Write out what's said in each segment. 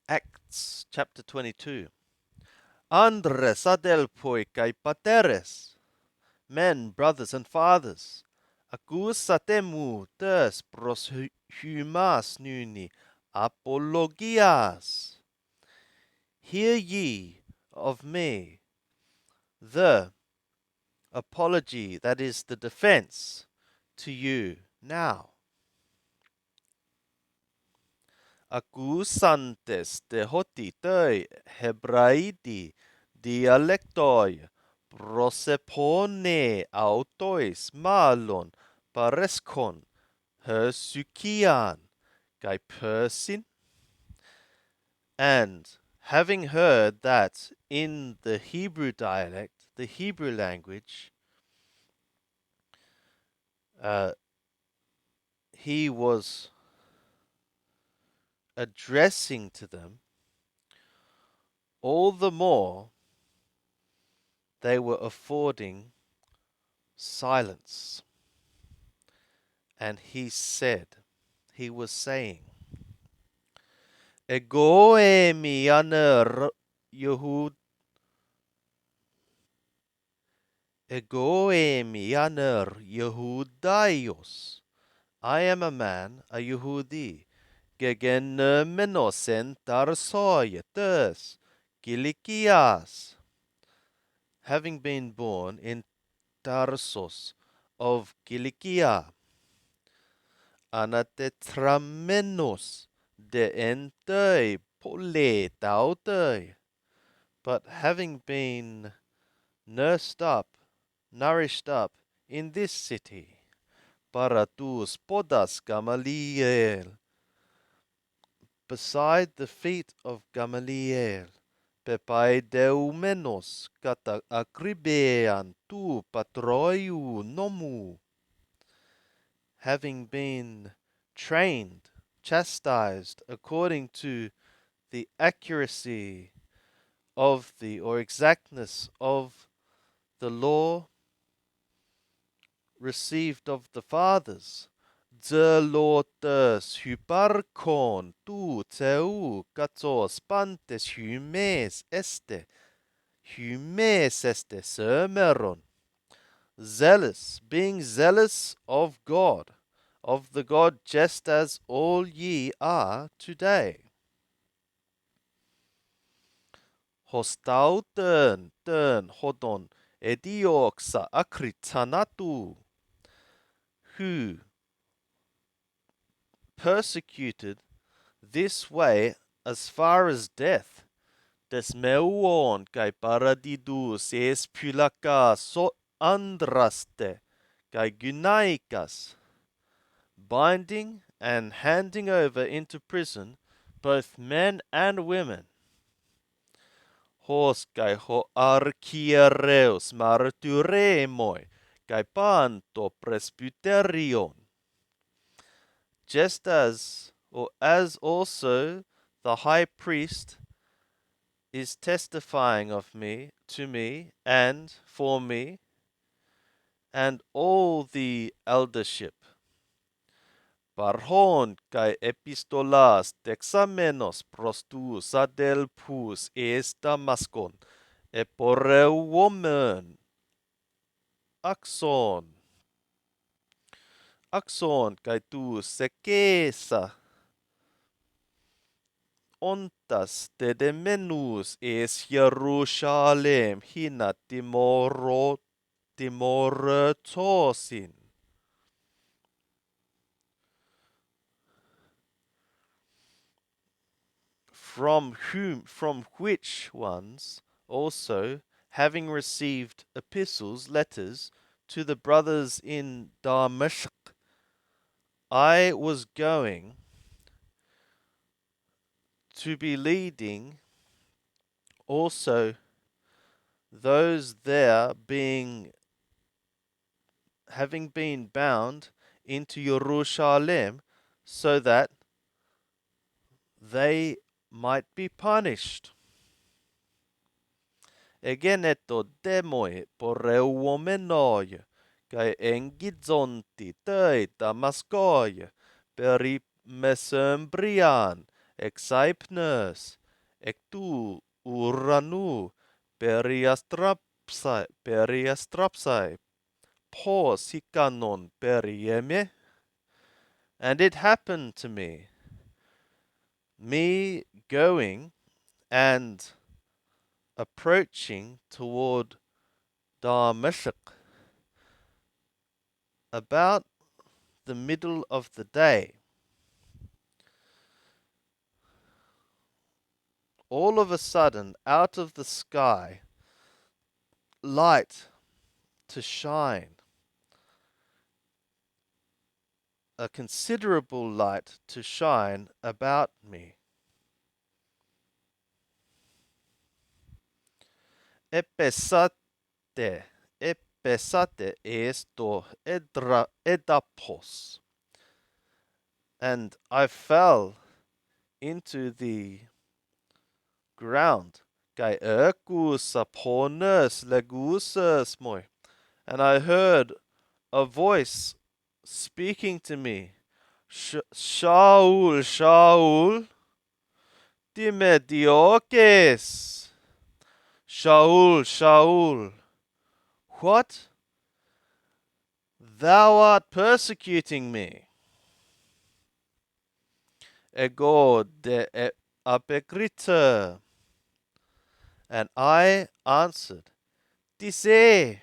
Acts chapter 22. Andres adelpoi kai pateres, men, brothers and fathers, acusatemu tes pros humas nuni apologias. Hear ye of me the apology, that is the defense, to you now. Acusantes de hotitoi hebraidi dialectoi prosepone autois malon pareskon hersukian kai persin. And having heard that in the Hebrew dialect, the Hebrew language, he was addressing to them, all the more they were affording silence. And he was saying, Ego mi aner Yehud, Ego mi aner Yehudaios. I am a man, a Yehudi, gegen menosen tarsoyetes, Kilikias, having been born in Tarsos of Kilikia, anatetramenos de entei pole tautei, but having been nourished up in this city, paratus podas Gamaliel, beside the feet of Gamaliel, pepaideoumenos kata akribean tu patroiu nomu, having been trained, chastised according to the accuracy of the or exactness of the law received of the fathers. Zelotes hyparkon tu teu katos pantes hymes este semeron, zealous, being zealous of God, of the God, just as all ye are today. Hostauten hodon edioxa acritanatu, who persecuted this way as far as death, desmeuon kai paradidus es pulaka so andraste kai gunaikas, binding and handing over into prison both men and women. Hos kai ho archiereus martyremoi kai panto presbyterion, just as also the high priest is testifying of me to me and for me, and all the eldership. Parhon kai epistolas dexamenos prostus adelpus es Damascon, eporeuomen axon kai tu sekesa ontas dedemenus es Jerusalem hina timorotosin. From which ones also, having received epistles, letters, to the brothers in Damascus, I was going to be leading also those there, having been bound into Jerusalem, so that they might be punished. Egeneto demoi poreuomenoi, kai engizonti tei Damascoi, peri mesembrian, exaipnes, ectu uranu, periastrapsai, po sikanon perieme. And it happened to me going and approaching toward Damascus about the middle of the day. All of a sudden, out of the sky, light to shine, a considerable light to shine about me. Epesate, epesate esto edapos. And I fell into the ground. Kai sapones legusas moi. And I heard a voice speaking to me. Shaul, Shaul, dime dioques. Shaul, Shaul, what? Thou art persecuting me. Ego de apegrita. And I answered, Dise,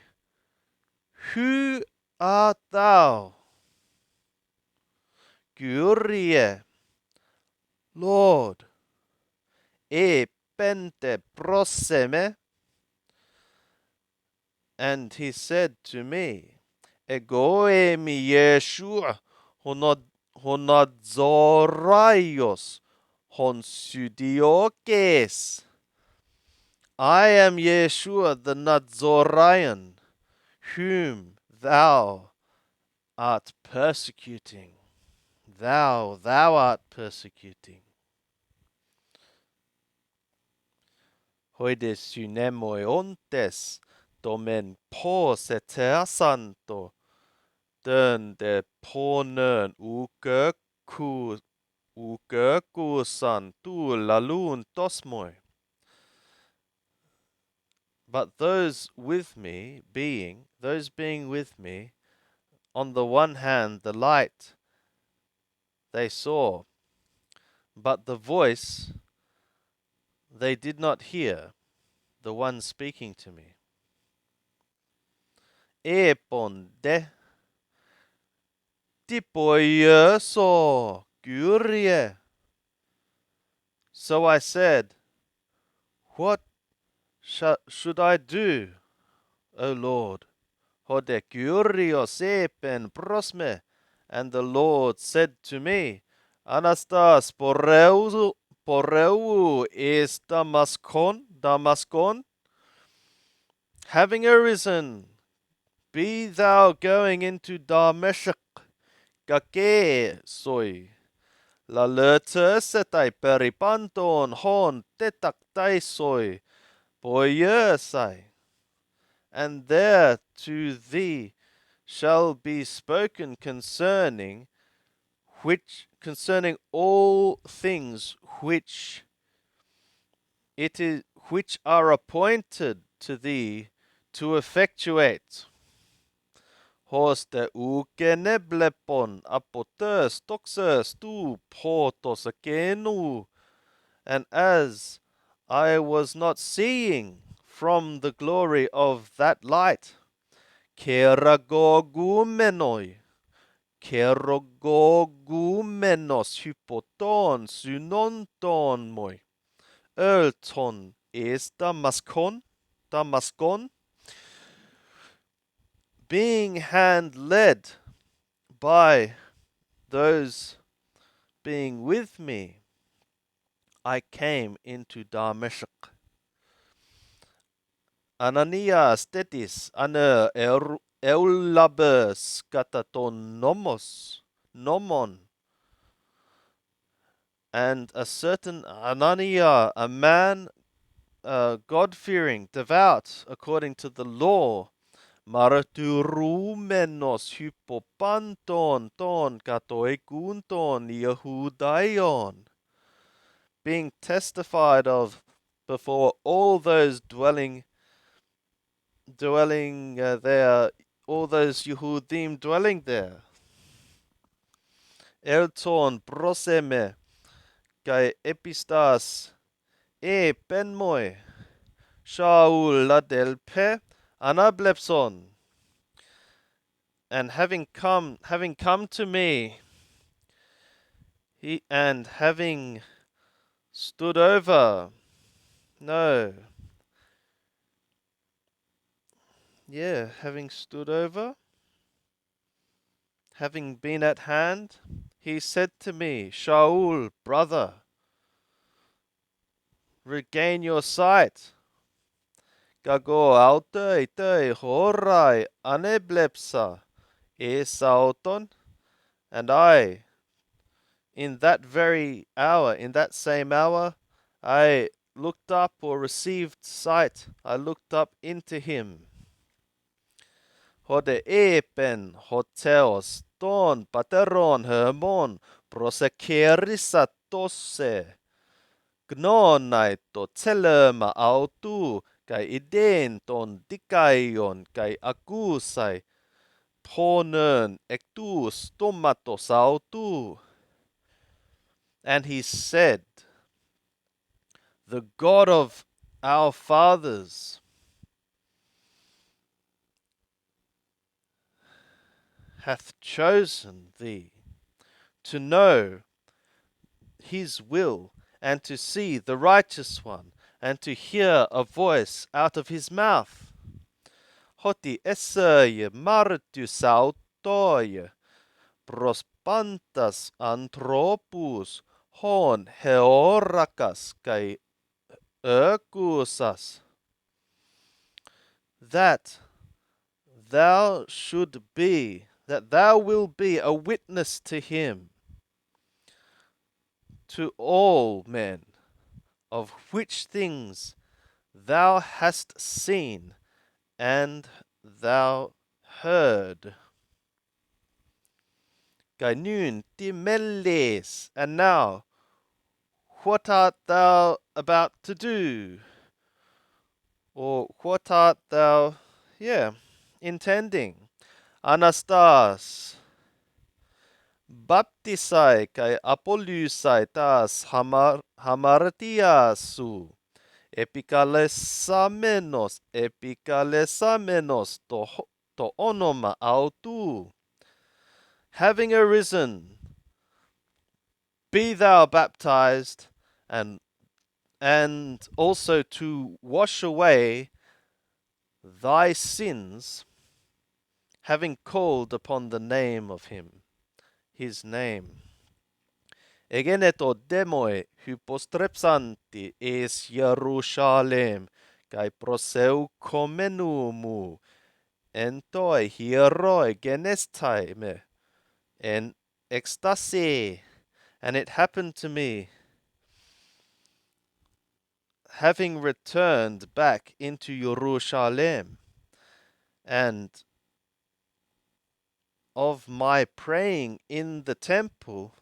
who art thou? Kyrie, Lord, e pente proseme. And he said to me, Ego mi Yeshua, honadzoraios, honsudiokes. I am Yeshua the Nazorian, whom thou art persecuting. Thou art persecuting. Hoides synemoi ontes, domen pos santo, den de ponen ugeku tu lalun tosmoi. But those being with me, on the one hand the light they saw, but the voice they did not hear, the one speaking to me. Eponde tipoye so curie. So I said, what should I do, O Lord? Hode curios epen prosme. And the Lord said to me, Anastas poreu is Damascon, having arisen, be thou going into Damascus, kake soy. La setai peripanton hon tetaktai soy, poyesai. And there to thee shall be spoken concerning all things which are appointed to thee to effectuate. Hoste ukeneblepon apotes toxes tu potos akenu. And as I was not seeing from the glory of that light, keragogumenoi, kerogogumenos hypoton synonton moi, ölton is Damascon, being hand-led by those being with me, I came into Damascus. Ananias tetis ane eulabes kataton nomon. And a certain Ananias, a man God-fearing, devout, according to the law, maraturumenos hypopanton ton katoikunton Yehudaion. being testified of before all those dwelling there, all those Yehudim dwelling there. Elton proseme kai epistas penmoi Shaul ladelpe anablepson. And having come to me, having stood over, no, yeah, having stood over, having been at hand, he said to me, Shaul, brother, regain your sight. Gago aute ite horai aneblepsa esauton, and I, in that very hour, in that same hour, I looked up or received sight. I looked up into him. Hode epen hoteos ton pateron hermon prosekerisa tosse. Gnonai to telema autu kai ideen ton dikaion kai akusai ponen ectus tomatos autu. And he said, the God of our fathers hath chosen thee to know his will, and to see the righteous one, and to hear a voice out of his mouth. Hoti esseie martus autoie, prospantas anthropus, hon heorakas kai erkusas, that thou will be a witness to him, to all men, of which things thou hast seen and thou heard. Gainun timeles, and now, what art thou about to do? Or what art thou, intending? Anastas, baptisai kai apollusai tas hamartiasu. Epikaleamenos to onoma autu. Having arisen, be thou baptized, and also to wash away thy sins, having called upon the name of him, his name. Egeneto demoi hypostrepsanti es Jerusalem, kai proseu komenumu, entoi hieroi genestai me, en ecstasy. And it happened to me, having returned back into Jerusalem, and of my praying in the temple,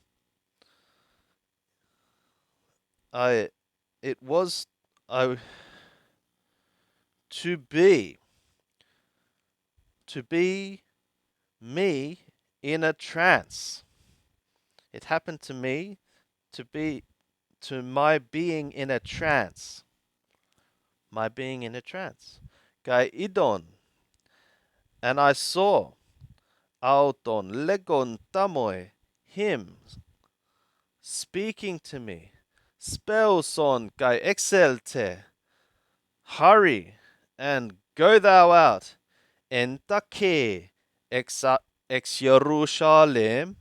it was to be me in a trance. It happened to me to my being in a trance. My being in a trance. Kai idon, and I saw auton legon tamoi, him speaking to me. Spelson kai exelte, hurry and go thou out, entake ex Jerusalem,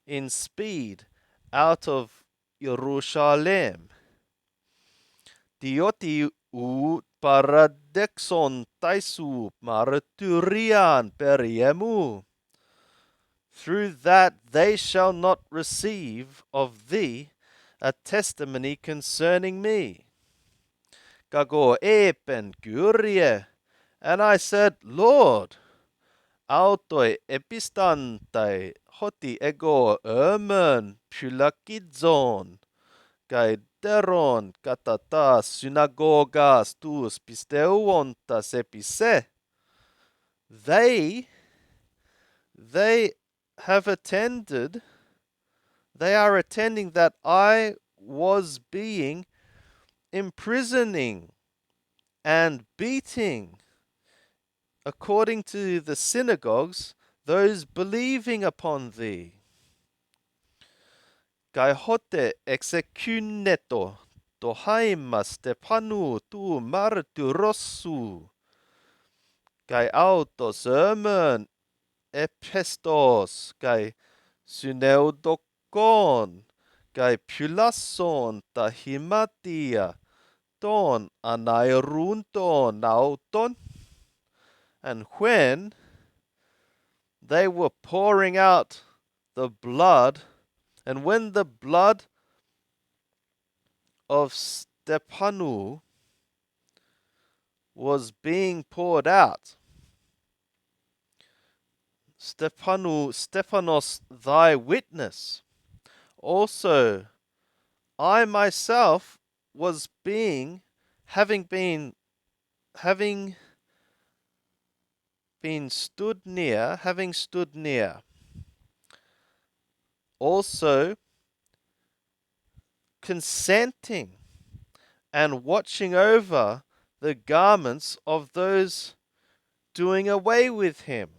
in speed out of Jerusalem. Dioti u paradexon taisu marturian periemu. Through that they shall not receive of thee a testimony concerning me. Gago epen curie. And I said, Lord, autoi epistantai hoti ego ermen pulakidzon, kai Eleuteron katata synagogas tous pisteuontas epise. They have attended, they are attending that I was being imprisoning and beating, according to the synagogues, those believing upon thee. Kai hote execuneto to haima Stepanu tu martu rossu. Kai auto sermon epistos kai syneudokon kai pulasson ta himatia ton anairunton auton. And when they were pouring out the blood, and when the blood of Stepanu was being poured out, Stephanos, thy witness, also I myself was having been stood near, also consenting and watching over the garments of those doing away with him.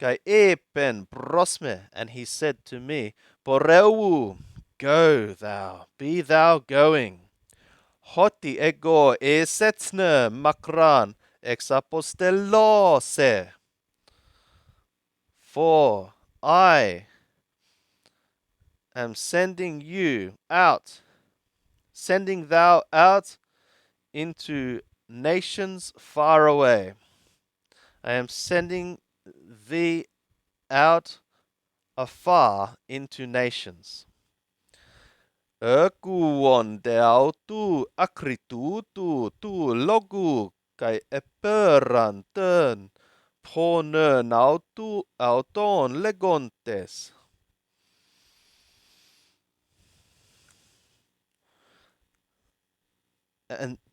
Kai epen prosme, and he said to me, Poreu, go thou, be thou going. Hoti ego esetne makran ex apostellose. For I am sending thou out into nations far away. I am sending thee out afar into nations. Ekuon de autu akritu tu logu kai eperan turn pone nautu auton legontes.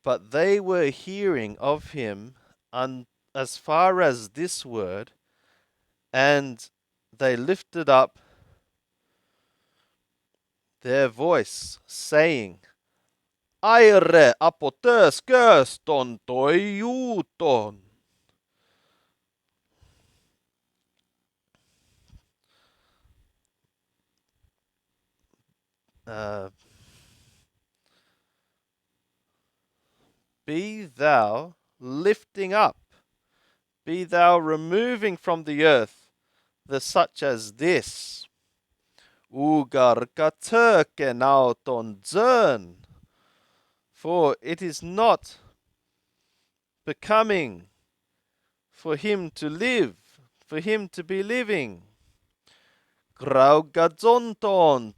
But they were hearing of him as far as this word, and they lifted up their voice, saying, Aire apotes keston toiuton. Be thou lifting up, be thou removing from the earth the such as this. Ugar katöken auton zön. For it is not becoming for him to live, for him to be living. Graugadzonton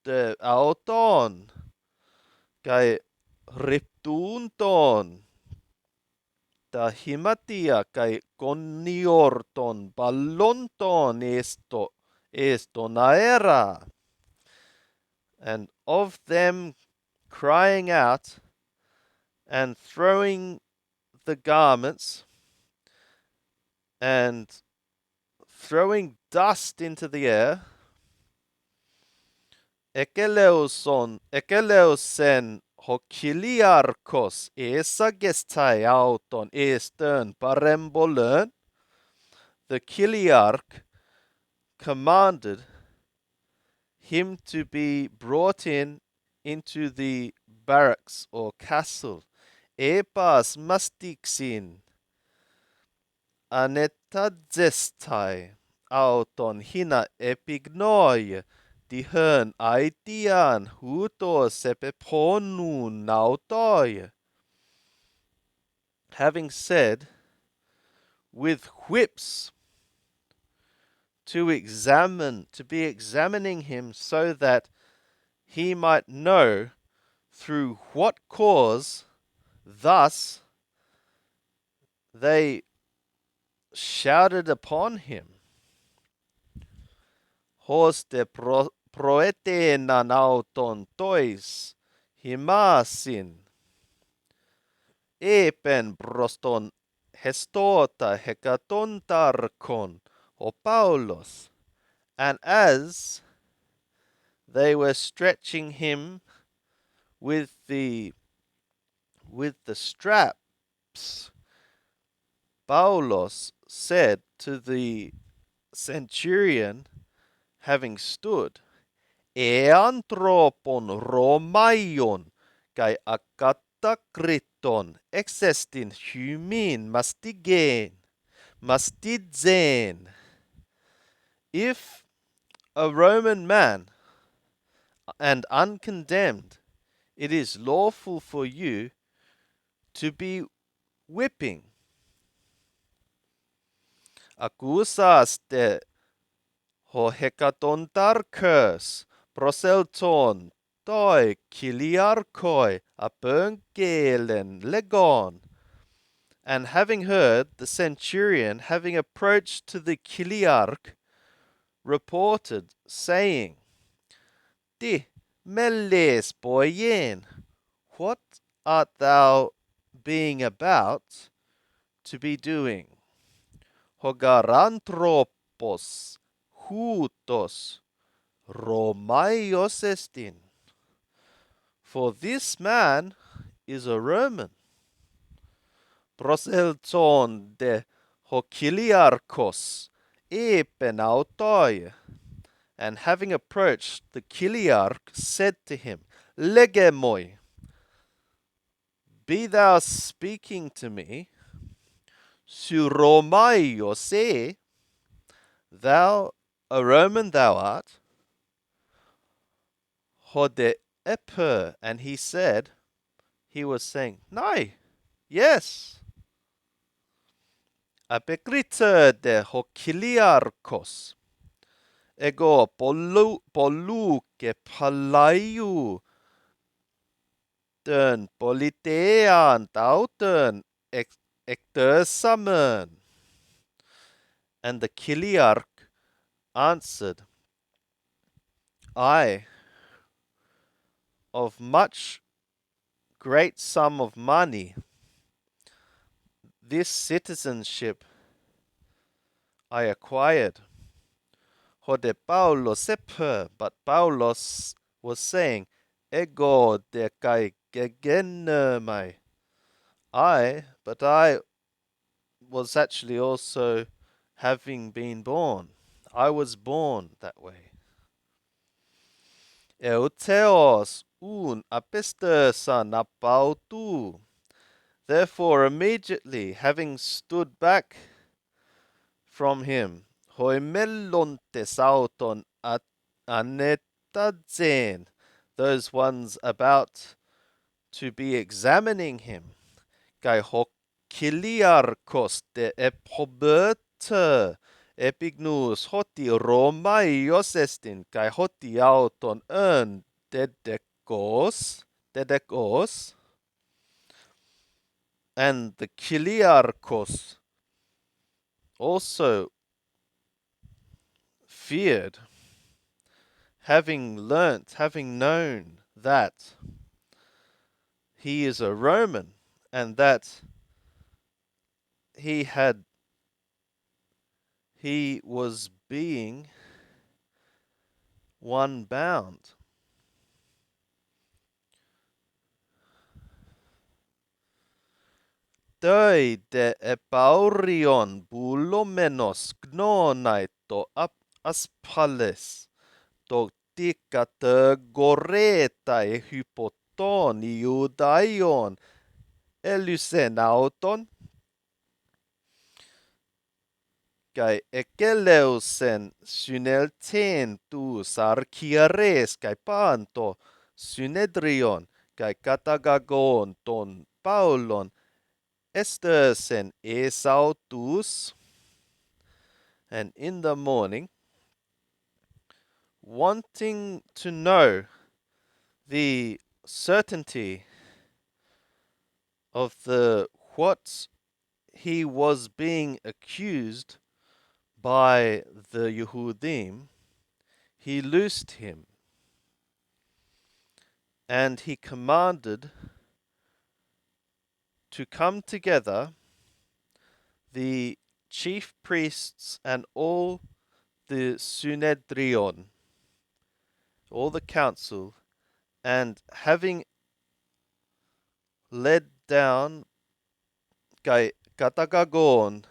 de auton, kai riptunton, ta himatia kai koniorton ballonton esto naera. And of them crying out and throwing the garments and throwing dust into the air, ekeleusen hokiliarkos esagestai auton estön parembolön. The Kiliarch commanded him to be brought into the barracks or castle. Epas mastixin anetadzestai auton hina epignoi dihön aitian huto sepeponun nautoi. Having said, with whips, to be examining him so that he might know through what cause thus they shouted upon him. Hos de proetenan auton tois himasin epen proston hestota hekatontarkon o Paulos. And as they were stretching him with the straps, Paulos said to the centurion, having stood, Eanthropon Romaion kai akatakriton exestin humin mastidzen. If a Roman man and uncondemned, it is lawful for you to be whipping. Accusas de ho hekatontarkos proselton toi kiliarkoi apönkelen legon. And having heard, the centurion, having approached to the kiliarch, reported, saying, Di melles boyen, what art thou being about to be doing? Hogaranthropos hutos Romaios estin. For this man is a Roman. Proselton de hokiliarchos epenautoi. And having approached, the kiliarch said to him, Legemoi, be thou speaking to me, su Romaio se, thou a Roman thou art, hode eper, and he said, he was saying, Nay, yes, apekrita de hokiliarchos, ego polu ke palaiu, den politean tauten ektersamen. And the kiliarch answered, I, of much great sum of money, this citizenship I acquired. Hode Paulos seper, but Paulos was saying, Ego de kai gegenemai. But I was actually also having been born. I was born that way. Euteos un apistersan apautu. Therefore, immediately, having stood back from him, hoimelontes auton anetadzen, those ones about to be examining him, kai hokiliarkos de epoberta epignus hoti Romaios estin, kai hoti auton dedekos, and the kiliarkos also feared, having known that he is a Roman and that he was being one bound. Doi de epaurion bulomenos gnonai to aspales to tikata goretai hypoton iudaion elusenauton kai ekeleusen synelten tus archiares kai panto synedrion kai katagagon ton Paulon estersen esautus. And in the morning, wanting to know the certainty of the what he was being accused by the Yehudim, he loosed him, and he commanded to come together the chief priests and all the Synedrion, all the council, and having led down katagagon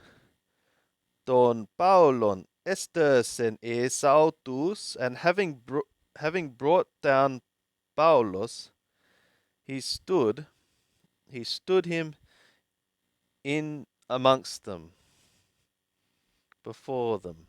don Paulon Estes and Esautus, and having brought down Paulos, he stood him in amongst them, before them.